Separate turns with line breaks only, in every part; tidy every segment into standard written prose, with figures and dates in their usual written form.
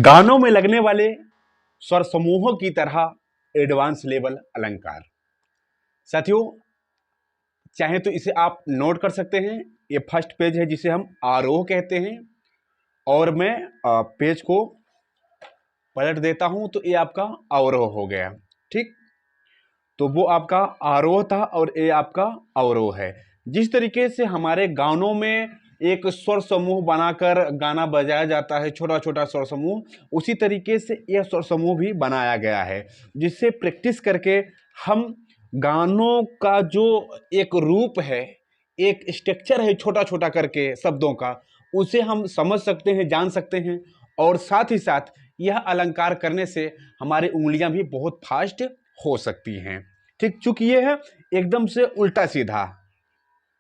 गानों में लगने वाले स्वर समूहों की तरह एडवांस लेवल अलंकार। साथियों, चाहे तो इसे आप नोट कर सकते हैं। ये फर्स्ट पेज है जिसे हम आरोह कहते हैं, और मैं पेज को पलट देता हूं तो ये आपका अवरोह हो गया। ठीक, तो वो आपका आरोह था और ये आपका अवरोह है। जिस तरीके से हमारे गानों में एक स्वर समूह बनाकर गाना बजाया जाता है, छोटा छोटा स्वर समूह, उसी तरीके से यह स्वर समूह भी बनाया गया है, जिससे प्रैक्टिस करके हम गानों का जो एक रूप है, एक स्ट्रक्चर है छोटा छोटा करके शब्दों का, उसे हम समझ सकते हैं, जान सकते हैं। और साथ ही साथ यह अलंकार करने से हमारी उंगलियां भी बहुत फास्ट हो सकती हैं। ठीक, चूंकि यह है एकदम से उल्टा सीधा,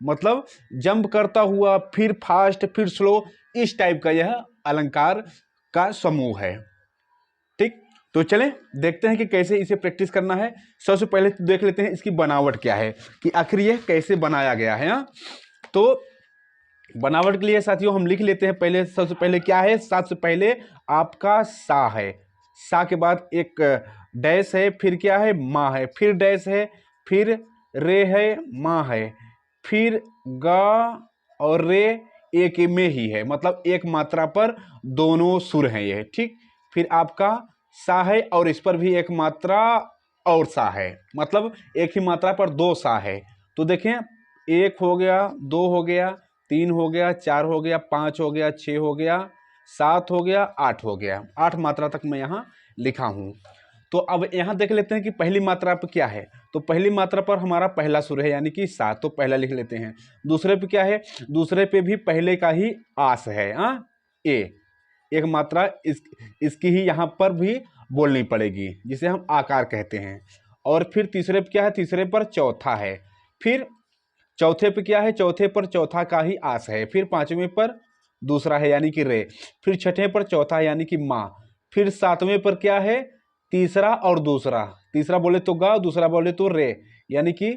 मतलब जंप करता हुआ, फिर फास्ट, फिर स्लो, इस टाइप का यह अलंकार का समूह है। ठीक, तो चलें देखते हैं कि कैसे इसे प्रैक्टिस करना है। सबसे पहले तो देख लेते हैं इसकी बनावट क्या है, कि आखिर यह कैसे बनाया गया है। तो बनावट के लिए साथियों हम लिख लेते हैं। पहले सबसे पहले क्या है, सबसे पहले आपका सा है, सा के बाद एक डैश है, फिर क्या है, माँ है, फिर डैश है, फिर रे है, माँ है, फिर गा और रे एक में ही है, मतलब एक मात्रा पर दोनों सुर हैं ये। ठीक, फिर आपका सा है और इस पर भी एक मात्रा और सा है, मतलब एक ही मात्रा पर दो सा है। तो देखें, एक हो गया, दो हो गया, तीन हो गया, चार हो गया, पाँच हो गया, छः हो गया, सात हो गया, आठ हो गया। आठ मात्रा तक मैं यहाँ लिखा हूँ। तो अब यहाँ देख लेते हैं कि पहली मात्रा पर क्या है। तो पहली मात्रा पर हमारा पहला सुर है, यानी कि सा, तो पहला लिख लेते हैं। दूसरे पे क्या है, दूसरे पे भी पहले का ही आस है, ए, एक मात्रा इसकी ही यहाँ पर भी बोलनी पड़ेगी, जिसे हम आकार कहते हैं। और फिर तीसरे पे क्या है, तीसरे पर चौथा है, फिर चौथे पे क्या है, चौथे पर चौथा का ही आस है, फिर पांचवें पर दूसरा है यानी कि रे, फिर छठे पर चौथा है यानी कि माँ, फिर सातवें पर क्या है, तीसरा और दूसरा, तीसरा बोले तो गा, दूसरा बोले तो रे, यानी कि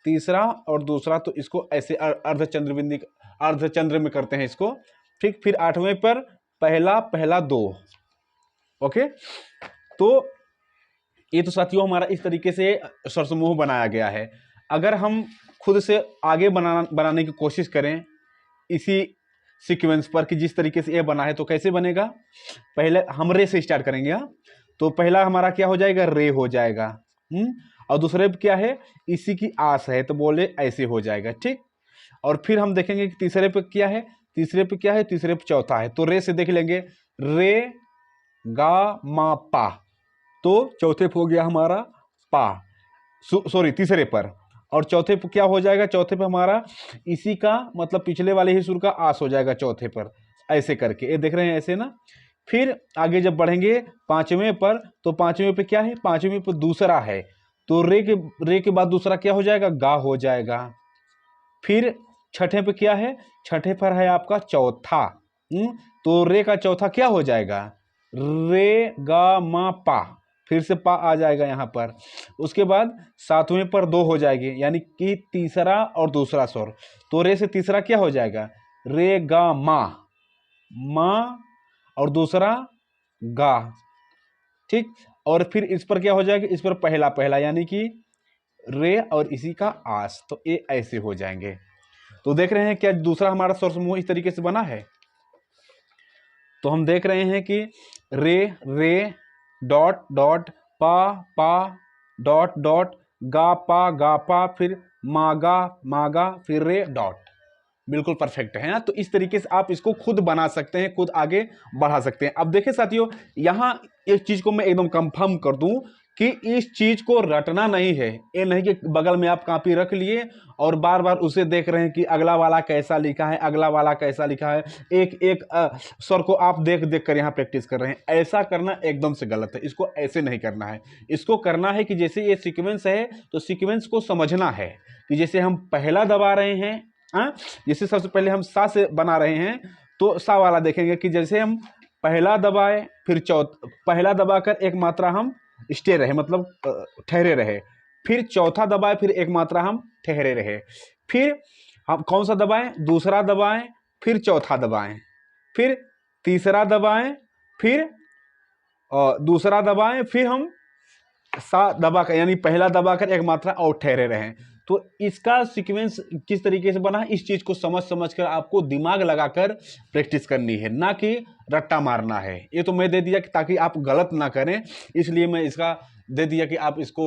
तीसरा और दूसरा। तो इसको ऐसे अर्धचंद्र बिंदी, अर्धचंद्र में करते हैं इसको। ठीक, फिर आठवें पर पहला पहला दो। ओके, तो ये तो साथियों हमारा इस तरीके से स्वर समूह बनाया गया है। अगर हम खुद से आगे बनाने की कोशिश करें इसी सीक्वेंस पर कि जिस तरीके से ये बना है, तो कैसे बनेगा। पहले हम रे से स्टार्ट करेंगे। तो पहला हमारा क्या हो जाएगा, रे हो जाएगा। और दूसरे पे क्या है, इसी की आस है, तो बोले ऐसे हो जाएगा। ठीक, और फिर हम देखेंगे कि तीसरे पे क्या है, तीसरे पे क्या है, तीसरे पे चौथा है, तो रे से देख लेंगे, रे गा मा पा, तो चौथे पे हो गया हमारा पा, सॉरी तीसरे पर। और चौथे पे क्या हो जाएगा, चौथे पे हमारा इसी का मतलब पिछले वाले ही सुर का आस हो जाएगा चौथे पर, ऐसे करके। ये देख रहे हैं ऐसे ना। फिर आगे जब बढ़ेंगे पांचवें पर, तो पांचवें पे क्या है, पांचवें पे दूसरा है, तो रे के बाद दूसरा क्या हो जाएगा, गा हो जाएगा। फिर छठे पे क्या है, छठे पर है आपका चौथा, तो रे का चौथा क्या हो जाएगा, रे गा मा पा, फिर से पा आ जाएगा यहाँ पर। उसके बाद सातवें पर दो हो जाएगी, यानी कि तीसरा और दूसरा स्वर, तो रे से तीसरा क्या हो जाएगा, रे गा मा, मा और दूसरा गा। ठीक, और फिर इस पर क्या हो जाएगा, इस पर पहला पहला, यानी कि रे और इसी का आस, तो ये ऐसे हो जाएंगे। तो देख रहे हैं क्या दूसरा हमारा स्वर समूह इस तरीके से बना है। तो हम देख रहे हैं कि रे रे डॉट डॉट पा पा डॉट डॉट गा पा, फिर मागा मागा, फिर रे डॉट। बिल्कुल परफेक्ट है ना। तो इस तरीके से आप इसको खुद बना सकते हैं, खुद आगे बढ़ा सकते हैं। अब देखिए साथियों, यहां एक चीज को मैं एकदम कंफर्म कर दूं कि इस चीज को रटना नहीं है। ये नहीं कि बगल में आप कॉपी रख लिए और बार बार उसे देख रहे हैं कि अगला वाला कैसा लिखा है, अगला वाला कैसा लिखा है, एक एक स्वर को आप देख देख कर यहाँ प्रैक्टिस कर रहे हैं। ऐसा करना एकदम से गलत है। इसको ऐसे नहीं करना है। इसको करना है कि जैसे ये सीक्वेंस है, तो सीक्वेंस को समझना है कि जैसे हम पहला दबा रहे हैं, जैसे सबसे पहले हम सा से बना रहे हैं, तो सा वाला देखेंगे कि जैसे हम पहला दबाए, फिर पहला दबाकर एक मात्रा हम स्टे रहे, मतलब ठहरे रहे, फिर चौथा दबाए, फिर एक मात्रा हम ठहरे रहे, फिर हम कौन सा दबाएं, दूसरा दबाएं, फिर चौथा दबाएं, फिर तीसरा दबाएं, फिर और दूसरा दबाएं, फिर हम सा दबाकर, यानी पहला दबाकर एक मात्रा और ठहरे रहें। तो इसका सीक्वेंस किस तरीके से बना है, इस चीज को समझ समझ कर आपको दिमाग लगाकर प्रैक्टिस करनी है, ना कि रट्टा मारना है। ये तो मैं दे दिया कि ताकि आप गलत ना करें, इसलिए मैं इसका दे दिया कि आप इसको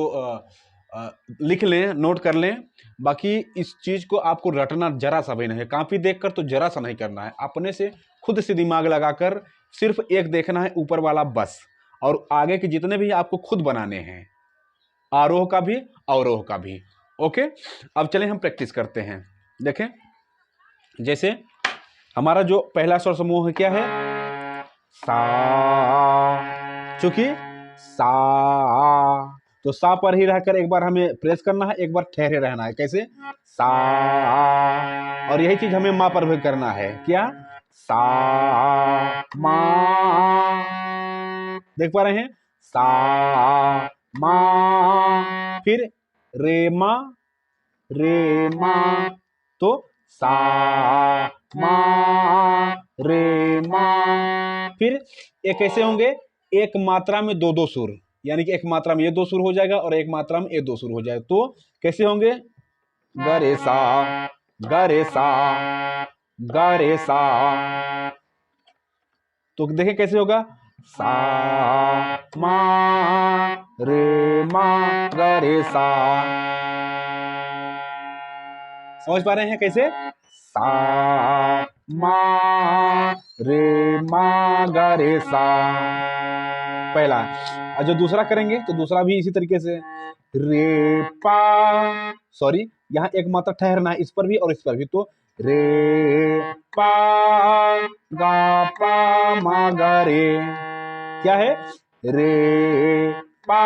लिख लें, नोट कर लें। बाकी इस चीज को आपको रटना जरा सा भी नहीं है, कॉपी देखकर तो जरा सा नहीं करना है, अपने से खुद से दिमाग लगाकर सिर्फ एक देखना है, ऊपर वाला बस, और आगे के जितने भी आपको खुद बनाने हैं, आरोह का भी अवरोह का भी। ओके, अब चलें हम प्रैक्टिस करते हैं। देखें, जैसे हमारा जो पहला स्वर समूह है क्या है, सा। चूंकि सा, तो सा पर ही रहकर एक बार हमें प्रेस करना है, एक बार ठहरे रहना है। कैसे, सा। और यही चीज हमें मा पर भी करना है। क्या, सा मा। देख पा रहे हैं, सा मा। फिर रे मा, रे मा, तो सा मा रे मा। फिर ये कैसे होंगे, एक मात्रा में दो दो सुर, यानी कि एक मात्रा में ये दो सुर हो जाएगा और एक मात्रा में ये दो सुर हो जाएगा। तो कैसे होंगे, ग रे सा, ग रे सा, ग रे सा। तो देखें कैसे होगा, सा मा रे मा ग रे सा। समझ पा रहे हैं कैसे, सा मा रे मा ग रे सा, पहला। और जो दूसरा करेंगे तो दूसरा भी इसी तरीके से, रे पा, सॉरी यहाँ एक मात्रा ठहरना है, इस पर भी और इस पर भी। तो रे पा गा पा मा गा रे, क्या है, रे पा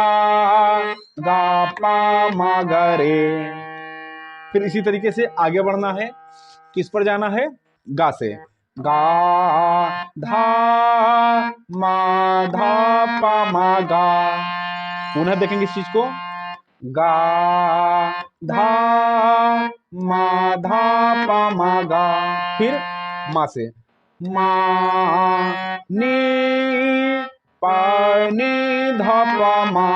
गा पा मा गा रे। फिर इसी तरीके से आगे बढ़ना है, किस पर जाना है, गा से, गा धा मा धा पा मा गा। पुनः देखेंगे इस चीज को, गा धा मा धा पा मा गा। फिर मा से, मा नी पा नी धा पा मा।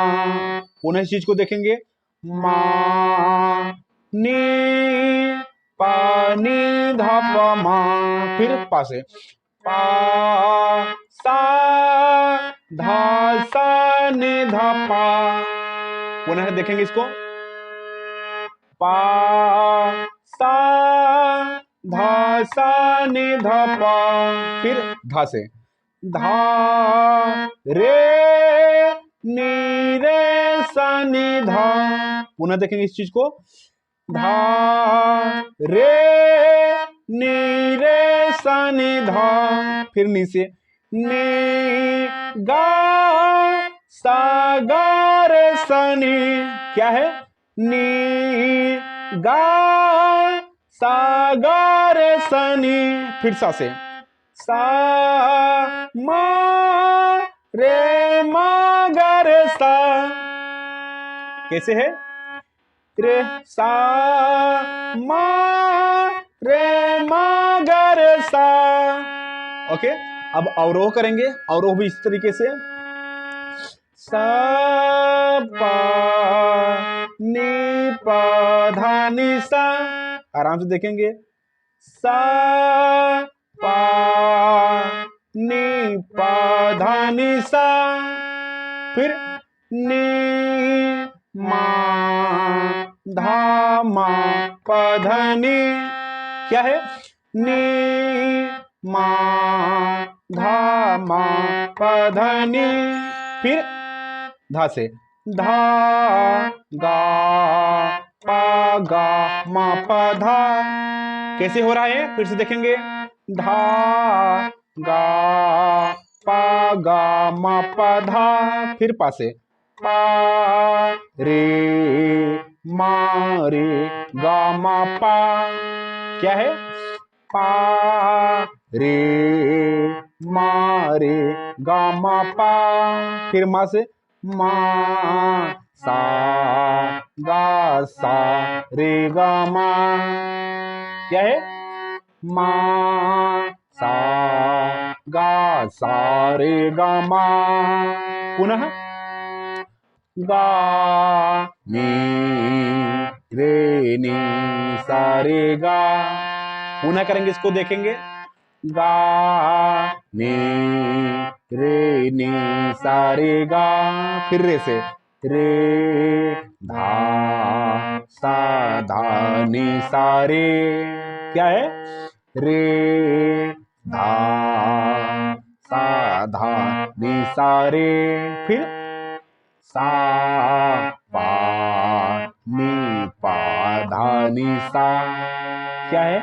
पुनः इस चीज को देखेंगे, मा नी पा नी धा पा मा। फिर पा से, पा सा धा सा नी धा पा। पुनः देखेंगे इसको, पा सा धा सा नी धा पा। फिर धा से, धा रे नी रे सा नी धा। पुनः देखेंगे इस चीज को, धा रे नी रे सा नी धा। फिर नी से, नी गा सा गा रे सा नी, क्या है, नी गा सा गा रे सा नी। फिर सा से, सा मा रे मा गा रे सा। कैसे है, रे सा मा रे मा गा रे सा। ओके, अब अवरोह करेंगे, अवरोह भी इस तरीके से, सा पा नी पा धा नी सा। आराम से देखेंगे, सा पा नी पा धा नी सा। फिर नी मा धा मा पा धा नी, क्या है, नी मा धा मा पा धा नी। फिर धा से, धा गा पा गा मा पा धा। कैसे हो रहा है, फिर से देखेंगे, धा गा पा गा मा पा धा। फिर पा से, पा रे मा रे गा मा पा, क्या है, पा रे मा रे गा मा पा। फिर मा से, मा सा गा सा रे गा मा, क्या है, मा सा गा सा रे गा मा, पुनः गा नी रे नी सा रे गा, पुनः करेंगे इसको, देखेंगे गा नी रे नी सा रे गा, फिर रे से रे धा सा धा नी सा रे, क्या है रे धा सा धा नी सा रे, फिर सा पा नी पा धा नी सा, क्या है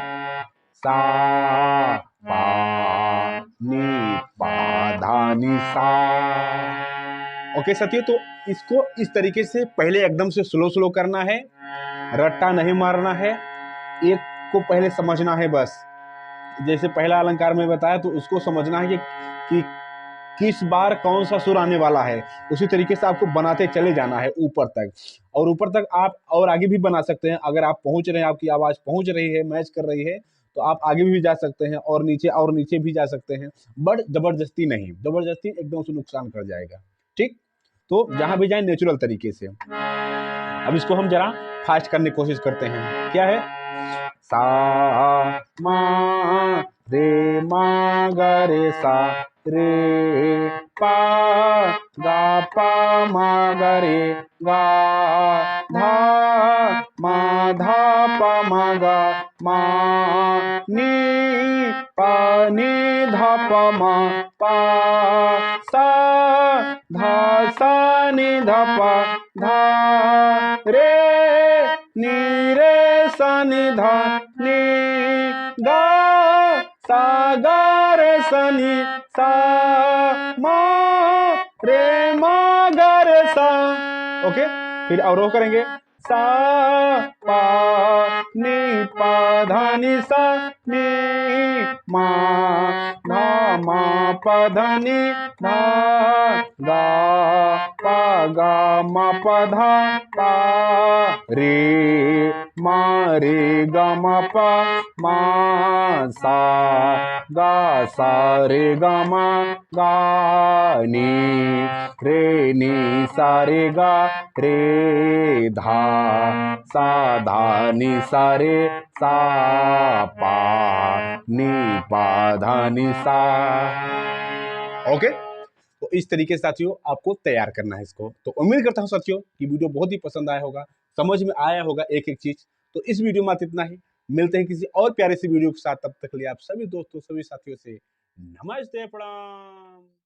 सा पा नी पा धा नी सा। ओके साथियों, तो इसको इस तरीके से पहले एकदम से स्लो स्लो करना है, रट्टा नहीं मारना है, एक को पहले समझना है बस। जैसे पहला अलंकार में बताया तो उसको समझना है कि किस बार कौन सा सुर आने वाला है, उसी तरीके से आपको बनाते चले जाना है ऊपर तक, और ऊपर तक आप और आगे भी बना सकते हैं। अगर आप पहुंच रहे हैं, आपकी आवाज़ पहुंच रही है, मैच कर रही है, तो आप आगे भी जा सकते हैं और नीचे भी जा सकते हैं, बट जबरदस्ती नहीं, जबरदस्ती एकदम से नुकसान कर जाएगा। ठीक, तो जहां भी जाए नेचुरल तरीके से। अब इसको हम जरा फास्ट करने की कोशिश करते हैं। क्या है सा मा रे मा गा रे सा रे पा मा गा रे गा धा पा मा गा मा नी धा पा मा पा सा नी धा पा धा रे नी रे सा नी धा नी गा सा गा रे सा नी सा मा रे मा गा रे सा। ओके, फिर और वो करेंगे सा पा नी पा धा नी सा नी मा धा मा पा धा नी धा गा मा पा धा पा रे गा मा पा मा सा रे गा मा गा नी रे नी सा रे गा रे धा नी सा रे सा पा नी पा धा नी सा। ओके, तो इस तरीके से साथियों आपको तैयार करना है इसको। तो उम्मीद करता हूँ साथियों कि वीडियो बहुत ही पसंद आया होगा, समझ में आया होगा एक एक चीज। तो इस वीडियो में इतना ही, मिलते हैं किसी और प्यारे सी वीडियो के साथ, तब तक के लिए आप सभी दोस्तों, सभी साथियों से नमस्ते, प्रणाम।